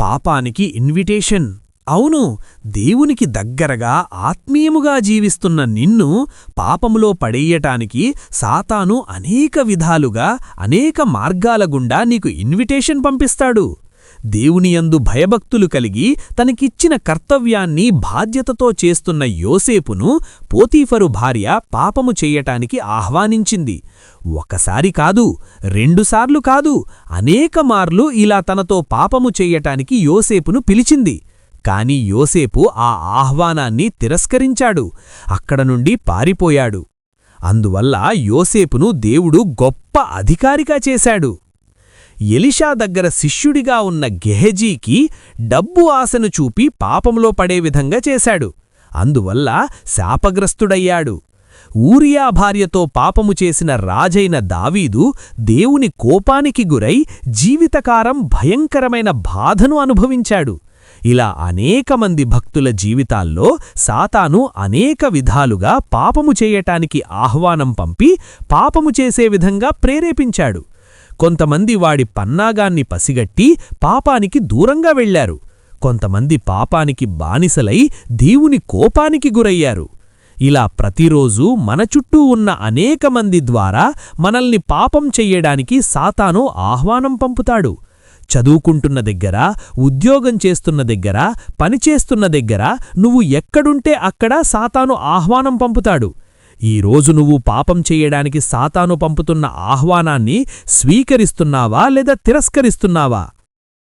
పాపానికి ఇన్విటేషన్. అవును, దేవునికి దగ్గరగా ఆత్మీయముగా జీవిస్తున్న నిన్ను పాపములో పడెయ్యటానికి సాతాను అనేక విధాలుగా అనేక మార్గాల గుండా నీకు ఇన్విటేషన్ పంపిస్తాడు. దేవునియందు భయభక్తులు కలిగి తనకిచ్చిన కర్తవ్యాన్ని బాధ్యతతో చేస్తున్న యోసేపును పోతీఫరు భార్య పాపము చెయ్యటానికి ఆహ్వానించింది. ఒకసారి కాదు, రెండుసార్లు కాదు, అనేక మార్లు ఇలా తనతో పాపము చెయ్యటానికి యోసేపును పిలిచింది. కాని యోసేపు ఆ ఆహ్వానాన్ని తిరస్కరించాడు, అక్కడ నుండి పారిపోయాడు. అందువల్ల యోసేపును దేవుడు గొప్ప అధికారిగా చేశాడు. ఎలీషా దగ్గర శిష్యుడిగా ఉన్న గెహజీకి డబ్బు ఆశను చూపి పాపంలో పడే విధంగా చేశాడు. అందువల్ల శాపగ్రస్తుడయ్యాడు. ఊరియా భార్యతో పాపము చేసిన రాజైన దావీదు దేవుని కోపానికి గురై జీవితకాలం భయంకరమైన బాధను అనుభవించాడు. ఇలా అనేకమంది భక్తుల జీవితాల్లో సాతాను అనేక విధాలుగా పాపము చేయటానికి ఆహ్వానం పంపి పాపము చేసే విధంగా ప్రేరేపించాడు. కొంతమంది వాడి పన్నాగాన్ని పసిగట్టి పాపానికి దూరంగా వెళ్లారు. కొంతమంది పాపానికి బానిసలై దేవుని కోపానికి గురయ్యారు. ఇలా ప్రతిరోజూ మన చుట్టూ ఉన్న అనేకమంది ద్వారా మనల్ని పాపం చెయ్యడానికి సాతాను ఆహ్వానం పంపుతాడు. చదువుకుంటున్న దగ్గర, ఉద్యోగం చేస్తున్న దగ్గర, పనిచేస్తున్న దగ్గర నువ్వు ఎక్కడుంటే అక్కడ సాతాను ఆహ్వానం పంపుతాడు. ఈరోజు నువ్వు పాపం చెయ్యడానికి సాతాను పంపుతున్న ఆహ్వానాన్ని స్వీకరిస్తున్నావా లేదా తిరస్కరిస్తున్నావా?